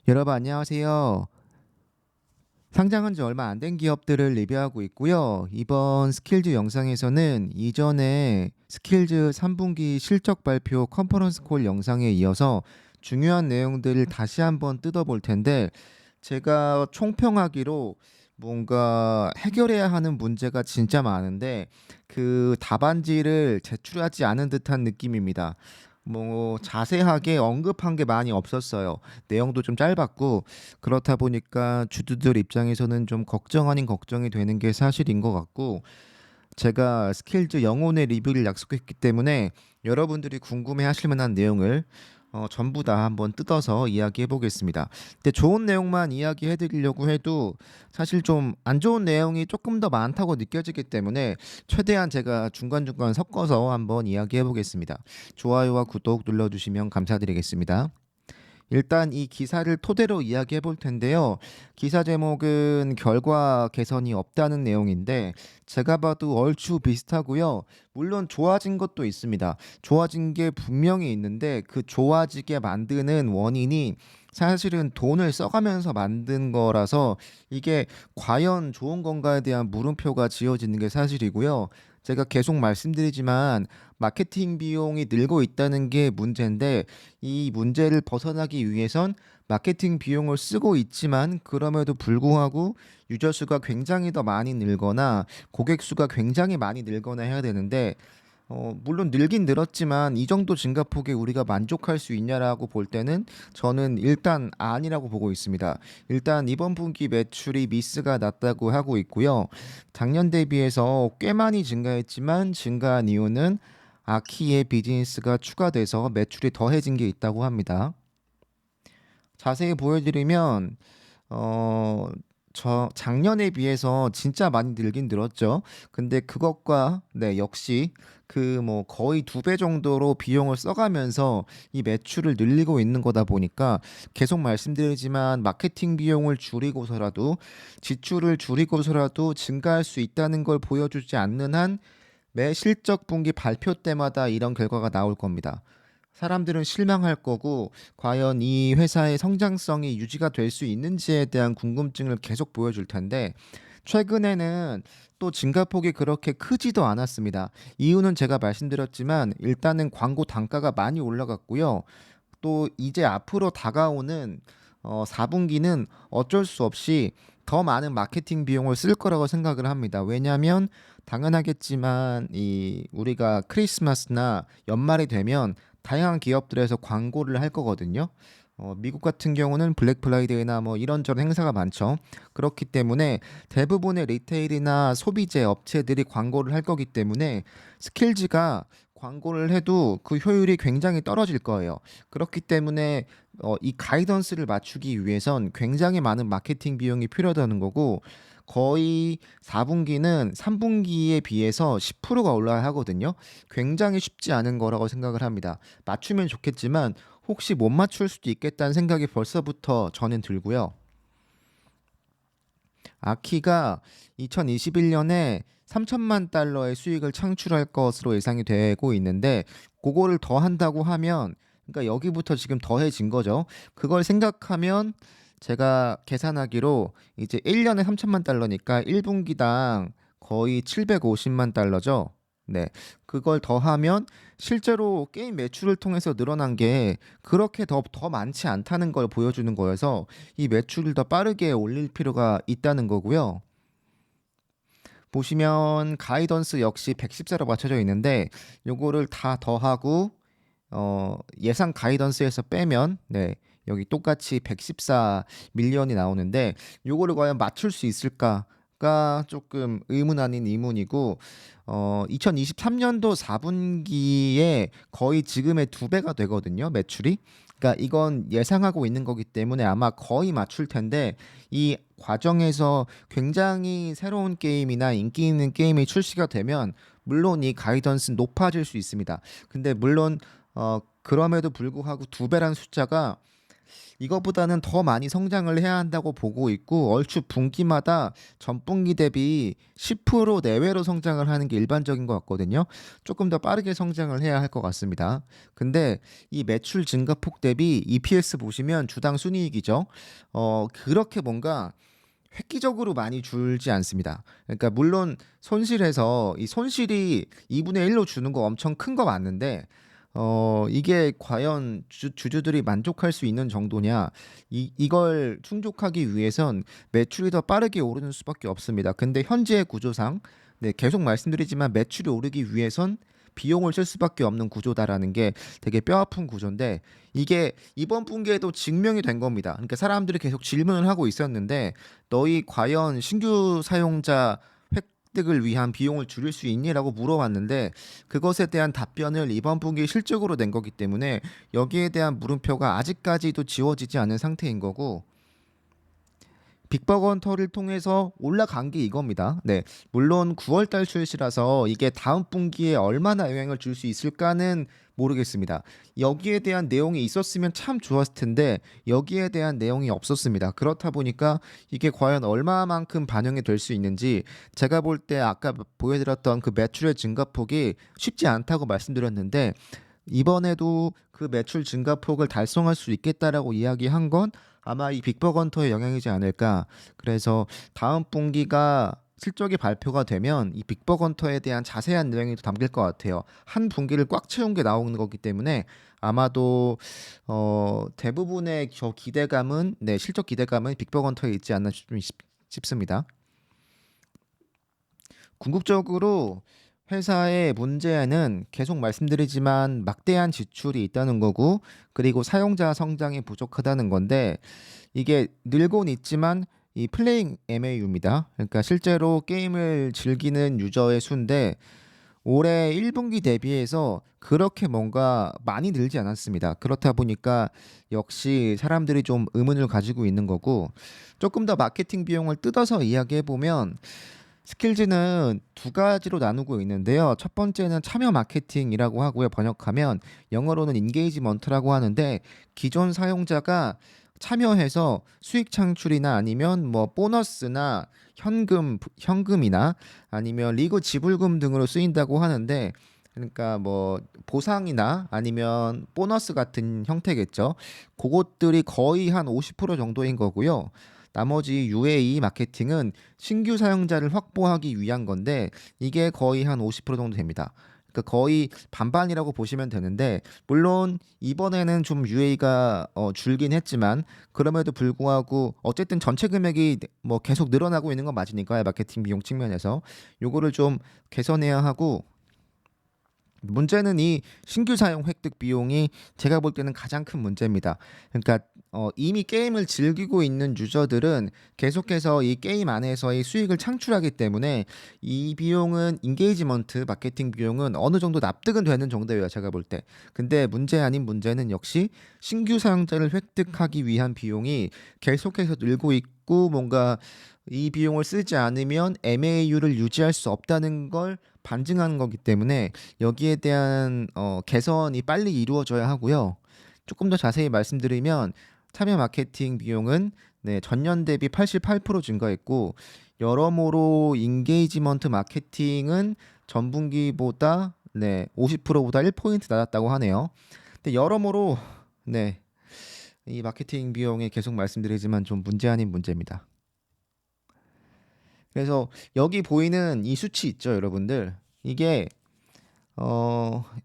여러분 안녕하세요. 상장한 지 얼마 안 된 기업들을 리뷰하고 있고요. 이번 스킬즈 영상에서는 이전에 스킬즈 3분기 실적 발표 컨퍼런스 콜 영상에 이어서 중요한 내용들을 다시 한번 뜯어볼 텐데 제가 총평하기로 뭔가 해결해야 하는 문제가 진짜 많은데 그 답안지를 제출하지 않은 듯한 느낌입니다. 뭐 자세하게 언급한 게 많이 없었어요. 내용도 좀 짧았고 그렇다 보니까 주주들 입장에서는 좀 걱정 아닌 걱정이 되는 게 사실인 것 같고 제가 스킬즈 영혼의 리뷰를 약속했기 때문에 여러분들이 궁금해 하실 만한 내용을 전부 다 한번 뜯어서 이야기해 보겠습니다. 근데 좋은 내용만 이야기해 드리려고 해도 사실 좀 안 좋은 내용이 조금 더 많다고 느껴지기 때문에 최대한 제가 중간중간 섞어서 한번 이야기해 보겠습니다. 좋아요와 구독 눌러주시면 감사드리겠습니다. 일단 이 기사를 토대로 이야기해 볼 텐데요. 기사 제목은 결과 개선이 없다는 내용인데 제가 봐도 얼추 비슷하고요. 물론 좋아진 것도 있습니다. 좋아진 게 분명히 있는데 그 좋아지게 만드는 원인이 사실은 돈을 써가면서 만든 거라서 이게 과연 좋은 건가에 대한 물음표가 지어지는 게 사실이고요. 제가 계속 말씀드리지만 마케팅 비용이 늘고 있다는 게 문제인데 이 문제를 벗어나기 위해선 마케팅 비용을 쓰고 있지만 그럼에도 불구하고 유저 수가 굉장히 더 많이 늘거나 고객 수가 굉장히 많이 늘거나 해야 되는데 물론 늘긴 늘었지만 이 정도 증가폭에 우리가 만족할 수 있냐라고 볼 때는 저는 일단 아니라고 보고 있습니다. 일단 이번 분기 매출이 미스가 났다고 하고 있고요. 작년 대비해서 꽤 많이 증가했지만 증가한 이유는 아키의 비즈니스가 추가돼서 매출이 더해진 게 있다고 합니다. 자세히 보여드리면 어, 저 작년에 비해서 진짜 많이 늘긴 늘었죠. 근데 그것과 네, 역시 그 뭐 거의 2배 정도로 비용을 써가면서 이 매출을 늘리고 있는 거다 보니까 계속 말씀드리지만 마케팅 비용을 줄이고서라도 지출을 줄이고서라도 증가할 수 있다는 걸 보여주지 않는 한 매 실적 분기 발표 때마다 이런 결과가 나올 겁니다. 사람들은 실망할 거고, 과연 이 회사의 성장성이 유지가 될 수 있는지에 대한 궁금증을 계속 보여줄 텐데, 최근에는 또 증가폭이 그렇게 크지도 않았습니다. 이유는 제가 말씀드렸지만, 일단은 광고 단가가 많이 올라갔고요. 또 이제 앞으로 다가오는 4분기는 어쩔 수 없이 더 많은 마케팅 비용을 쓸 거라고 생각을 합니다. 왜냐하면 당연하겠지만 이 우리가 크리스마스나 연말이 되면 다양한 기업들에서 광고를 할 거거든요. 미국 같은 경우는 블랙 프라이데이나 뭐 이런저런 행사가 많죠. 그렇기 때문에 대부분의 리테일이나 소비재 업체들이 광고를 할 거기 때문에 스킬즈가 광고를 해도 그 효율이 굉장히 떨어질 거예요. 그렇기 때문에 이 가이던스를 맞추기 위해선 굉장히 많은 마케팅 비용이 필요하다는 거고 거의 4분기는 3분기에 비해서 10%가 올라야 하거든요. 굉장히 쉽지 않은 거라고 생각을 합니다. 맞추면 좋겠지만 혹시 못 맞출 수도 있겠다는 생각이 벌써부터 저는 들고요. 아키가 2021년에 3천만 달러의 수익을 창출할 것으로 예상이 되고 있는데 그거를 더 한다고 하면 그러니까 여기부터 지금 더해진 거죠. 그걸 생각하면 제가 계산하기로 이제 1년에 3천만 달러니까 1분기당 거의 750만 달러죠. 네. 그걸 더하면 실제로 게임 매출을 통해서 늘어난 게 그렇게 더 많지 않다는 걸 보여주는 거여서 이 매출을 더 빠르게 올릴 필요가 있다는 거고요. 보시면 가이던스 역시 114로 맞춰져 있는데 요거를 다 더하고 예상 가이던스에서 빼면 네. 여기 똑같이 114 밀리언이 나오는데 요거를 과연 맞출 수 있을까가 조금 의문 아닌 의문이고 2023년도 4분기에 거의 지금의 2배가 되거든요, 매출이. 그러니까 이건 예상하고 있는 거기 때문에 아마 거의 맞출 텐데 이 과정에서 굉장히 새로운 게임이나 인기 있는 게임이 출시가 되면 물론 이 가이던스는 높아질 수 있습니다. 근데 물론 그럼에도 불구하고 2배란 숫자가 이거보다는 더 많이 성장을 해야 한다고 보고 있고 얼추 분기마다 전분기 대비 10% 내외로 성장을 하는 게 일반적인 것 같거든요. 조금 더 빠르게 성장을 해야 할 것 같습니다. 근데 이 매출 증가폭 대비 EPS 보시면 주당 순이익이죠. 그렇게 뭔가 획기적으로 많이 줄지 않습니다. 그러니까 물론 손실에서 이 손실이 2분의 1로 주는 거 엄청 큰 거 맞는데 이게 과연 주주들이 만족할 수 있는 정도냐? 이걸 충족하기 위해선 매출이 더 빠르게 오르는 수밖에 없습니다. 근데 현재의 구조상 네, 계속 말씀드리지만 매출이 오르기 위해선 비용을 쓸 수밖에 없는 구조다라는 게 되게 뼈아픈 구조인데 이게 이번 분기에도 증명이 된 겁니다. 그러니까 사람들이 계속 질문을 하고 있었는데 너희 과연 신규 사용자 획득을 위한 비용을 줄일 수 있니라고 물어봤는데 그것에 대한 답변을 이번 분기 실적으로 낸 거기 때문에 여기에 대한 물음표가 아직까지도 지워지지 않은 상태인 거고 빅버건터를 통해서 올라간 게 이겁니다. 네, 물론 9월달 출시라서 이게 다음 분기에 얼마나 영향을 줄 수 있을까는 모르겠습니다. 여기에 대한 내용이 있었으면 참 좋았을 텐데 여기에 대한 내용이 없었습니다. 그렇다 보니까 이게 과연 얼마만큼 반영이 될 수 있는지 제가 볼 때 아까 보여드렸던 그 매출의 증가폭이 쉽지 않다고 말씀드렸는데 이번에도 그 매출 증가폭을 달성할 수 있겠다라고 이야기한 건 아마 이 빅버건터의 영향이지 않을까. 그래서 다음 분기가 실적이 발표가 되면 이 빅버건터에 대한 자세한 내용이 또 담길 것 같아요. 한 분기를 꽉 채운 게 나오는 거기 때문에 아마도 대부분의 저 기대감은 네, 실적 기대감은 빅버건터에 있지 않나 싶습니다. 궁극적으로 회사의 문제는 계속 말씀드리지만 막대한 지출이 있다는 거고 그리고 사용자 성장이 부족하다는 건데 이게 늘곤 있지만 이 플레잉 MAU입니다. 그러니까 실제로 게임을 즐기는 유저의 수인데 올해 1분기 대비해서 그렇게 뭔가 많이 늘지 않았습니다. 그렇다 보니까 역시 사람들이 좀 의문을 가지고 있는 거고 조금 더 마케팅 비용을 뜯어서 이야기해 보면 스킬즈는 두 가지로 나누고 있는데요. 첫 번째는 참여 마케팅이라고 하고요. 번역하면 영어로는 인게이지먼트라고 하는데 기존 사용자가 참여해서 수익 창출이나 아니면 뭐 보너스나 현금이나 아니면 리그 지불금 등으로 쓰인다고 하는데 그러니까 뭐 보상이나 아니면 보너스 같은 형태겠죠. 그것들이 거의 한 50% 정도인 거고요. 나머지 UA 마케팅은 신규 사용자를 확보하기 위한 건데 이게 거의 한 50% 정도 됩니다. 그러니까 거의 반반이라고 보시면 되는데 물론 이번에는 좀 UA가 줄긴 했지만 그럼에도 불구하고 어쨌든 전체 금액이 뭐 계속 늘어나고 있는 건 맞으니까요. 마케팅 비용 측면에서 요거를 좀 개선해야 하고 문제는 이 신규 사용 획득 비용이 제가 볼 때는 가장 큰 문제입니다. 그러니까 이미 게임을 즐기고 있는 유저들은 계속해서 이 게임 안에서의 수익을 창출하기 때문에 이 비용은 인게이지먼트 마케팅 비용은 어느 정도 납득은 되는 정도예요. 제가 볼 때. 근데 문제 아닌 문제는 역시 신규 사용자를 획득하기 위한 비용이 계속해서 늘고 있고 뭔가 이 비용을 쓰지 않으면 MAU를 유지할 수 없다는 걸 반증하는 거기 때문에 여기에 대한 개선이 빨리 이루어져야 하고요. 조금 더 자세히 말씀드리면 참여 마케팅 비용은 네, 전년 대비 88% 증가했고 여러모로 인게이지먼트 마케팅은 전분기보다 네, 50%보다 1포인트 낮았다고 하네요. 근데 여러모로 네, 이 마케팅 비용에 계속 말씀드리지만 좀 문제 아닌 문제입니다. 그래서 여기 보이는 이 수치 있죠, 여러분들. 이게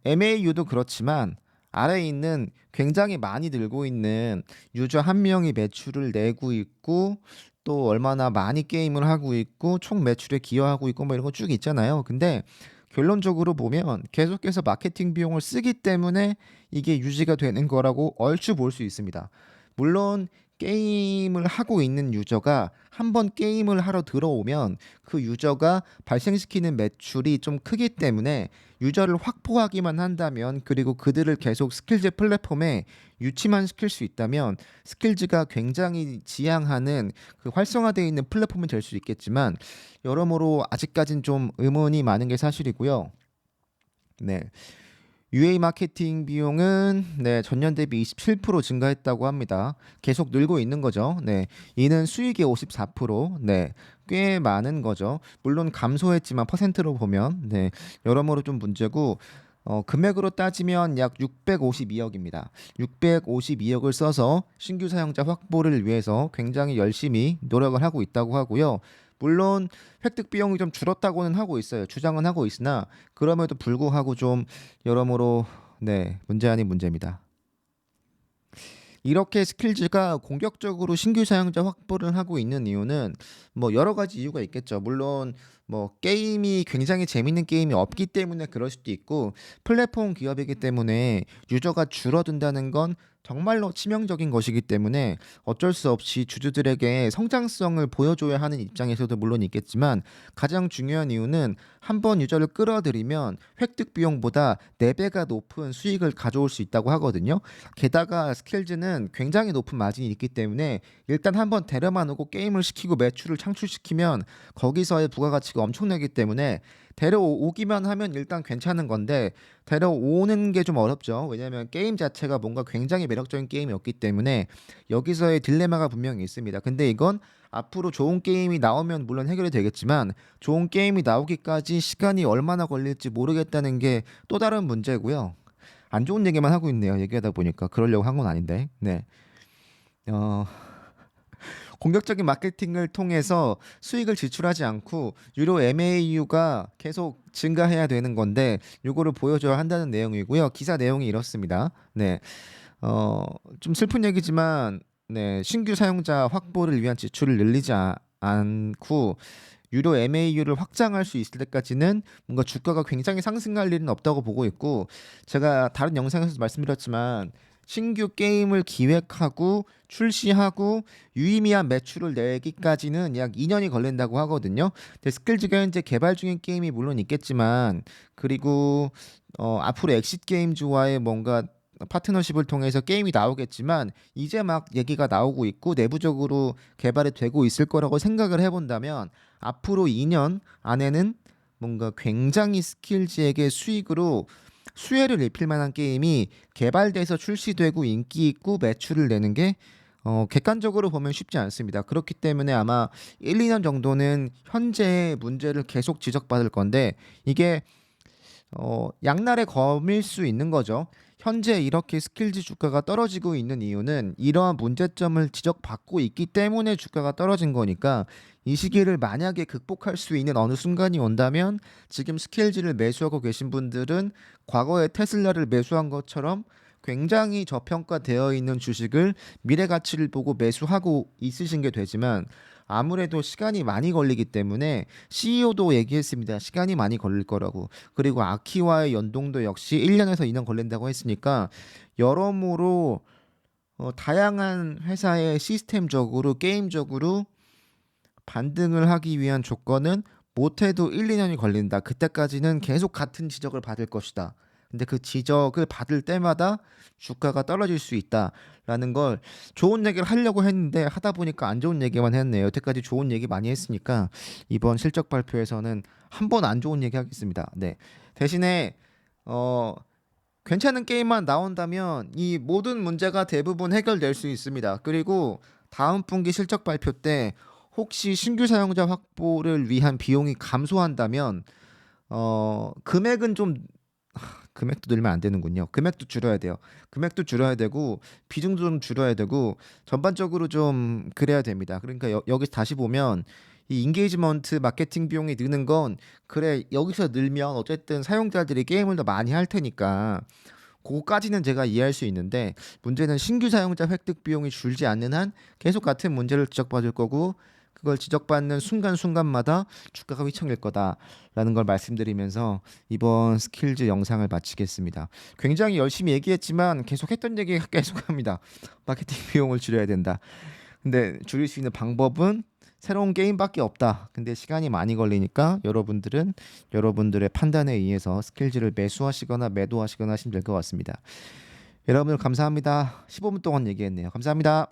MAU도 그렇지만 아래에 있는 굉장히 많이 들고 있는 유저 한 명이 매출을 내고 있고 또 얼마나 많이 게임을 하고 있고 총 매출에 기여하고 있고 뭐 이런 거 쭉 있잖아요. 근데 결론적으로 보면 계속해서 마케팅 비용을 쓰기 때문에 이게 유지가 되는 거라고 얼추 볼 수 있습니다. 물론 게임을 하고 있는 유저가 한번 게임을 하러 들어오면 그 유저가 발생시키는 매출이 좀 크기 때문에 유저를 확보하기만 한다면 그리고 그들을 계속 스킬즈 플랫폼에 유치만 시킬 수 있다면 스킬즈가 굉장히 지향하는 그 활성화되어 있는 플랫폼이 될 수 있겠지만 여러모로 아직까진 좀 의문이 많은 게 사실이고요. 네. UA 마케팅 비용은 전년 대비 27% 증가했다고 합니다. 계속 늘고 있는 거죠. 이는 수익의 54%, 꽤 많은 거죠. 물론 감소했지만 퍼센트로 보면 여러모로 좀 문제고, 금액으로 따지면 약 652억입니다. 652억을 써서 신규 사용자 확보를 위해서 굉장히 열심히 노력을 하고 있다고 하고요. 물론 획득 비용이 좀 줄었다고는 하고 있어요. 주장은 하고 있으나 그럼에도 불구하고 좀 여러모로 문제 아닌 문제입니다. 이렇게 스킬즈가 공격적으로 신규 사용자 확보를 하고 있는 이유는 뭐 여러 가지 이유가 있겠죠. 물론 뭐 게임이 굉장히 재밌는 게임이 없기 때문에 그럴 수도 있고, 플랫폼 기업이기 때문에 유저가 줄어든다는 건 정말로 치명적인 것이기 때문에 어쩔 수 없이 주주들에게 성장성을 보여줘야 하는 입장에서도 물론 있겠지만, 가장 중요한 이유는 한번 유저를 끌어들이면 획득 비용보다 4배가 높은 수익을 가져올 수 있다고 하거든요. 게다가 스킬즈는 굉장히 높은 마진이 있기 때문에 일단 한번 데려만 오고 게임을 시키고 매출을 창출시키면 거기서의 부가가치가 엄청나기 때문에 데려오기만 하면 일단 괜찮은 건데, 데려오는 게 좀 어렵죠. 왜냐하면 게임 자체가 뭔가 굉장히 매력적인 게임이었기 때문에 여기서의 딜레마가 분명히 있습니다. 근데 이건 앞으로 좋은 게임이 나오면 물론 해결이 되겠지만, 좋은 게임이 나오기까지 시간이 얼마나 걸릴지 모르겠다는 게 또 다른 문제고요. 안 좋은 얘기만 하고 있네요. 얘기하다 보니까 그러려고 한 건 아닌데. 어, 공격적인 마케팅을 통해서 수익을 지출하지 않고 유료 MAU가 계속 증가해야 되는 건데, 요거를 보여줘야 한다는 내용이고요. 기사 내용이 이렇습니다. 좀 슬픈 얘기지만 신규 사용자 확보를 위한 지출을 늘리지 않고 유료 MAU를 확장할 수 있을 때까지는 뭔가 주가가 굉장히 상승할 일은 없다고 보고 있고, 제가 다른 영상에서 말씀드렸지만 신규 게임을 기획하고 출시하고 유의미한 매출을 내기까지는 약 2년이 걸린다고 하거든요. 근데 스킬즈가 현재 개발 중인 게임이 물론 있겠지만, 그리고 앞으로 엑싯 게임즈와의 뭔가 파트너십을 통해서 게임이 나오겠지만, 이제 막 얘기가 나오고 있고 내부적으로 개발이 되고 있을 거라고 생각을 해본다면, 앞으로 2년 안에는 뭔가 굉장히 스킬즈에게 수익으로 수혜를 입힐 만한 게임이 개발돼서 출시되고 인기 있고 매출을 내는 게 객관적으로 보면 쉽지 않습니다. 그렇기 때문에 아마 1, 2년 정도는 현재의 문제를 계속 지적받을 건데, 이게 양날의 검일 수 있는 거죠. 현재 이렇게 스킬즈 주가가 떨어지고 있는 이유는 이러한 문제점을 지적받고 있기 때문에 주가가 떨어진 거니까, 이 시기를 만약에 극복할 수 있는 어느 순간이 온다면 지금 스킬즈를 매수하고 계신 분들은 과거에 테슬라를 매수한 것처럼 굉장히 저평가되어 있는 주식을 미래 가치를 보고 매수하고 있으신 게 되지만, 아무래도 시간이 많이 걸리기 때문에 CEO도 얘기했습니다. 시간이 많이 걸릴 거라고. 그리고 아키와의 연동도 역시 1년에서 2년 걸린다고 했으니까, 여러모로 다양한 회사의 시스템적으로 게임적으로 반등을 하기 위한 조건은 못해도 1, 2년이 걸린다. 그때까지는 계속 같은 지적을 받을 것이다. 근데 그 지적을 받을 때마다 주가가 떨어질 수 있다라는 걸 좋은 얘기를 하려고 했는데 하다 보니까 안 좋은 얘기만 했네요. 여태까지 좋은 얘기 많이 했으니까 이번 실적 발표에서는 한 번 안 좋은 얘기 하겠습니다. 대신에 괜찮은 게임만 나온다면 이 모든 문제가 대부분 해결될 수 있습니다. 그리고 다음 분기 실적 발표 때 혹시 신규 사용자 확보를 위한 비용이 감소한다면 금액은 좀 금액도 늘면 안 되는군요. 금액도 줄여야 돼요. 금액도 줄여야 되고 비중도 좀 줄여야 되고 전반적으로 좀 그래야 됩니다. 그러니까 여기서 다시 보면 이 인게이지먼트 마케팅 비용이 느는 건, 그래 여기서 늘면 어쨌든 사용자들이 게임을 더 많이 할 테니까 그거까지는 제가 이해할 수 있는데, 문제는 신규 사용자 획득 비용이 줄지 않는 한 계속 같은 문제를 지적받을 거고, 그걸 지적받는 순간순간마다 주가가 휘청일 거다라는 걸 말씀드리면서 이번 스킬즈 영상을 마치겠습니다. 굉장히 열심히 얘기했지만 계속 했던 얘기 계속합니다. 마케팅 비용을 줄여야 된다. 근데 줄일 수 있는 방법은 새로운 게임밖에 없다. 근데 시간이 많이 걸리니까 여러분들은 여러분들의 판단에 의해서 스킬즈를 매수하시거나 매도하시거나 하시면 될 것 같습니다. 여러분들 감사합니다. 15분 동안 얘기했네요. 감사합니다.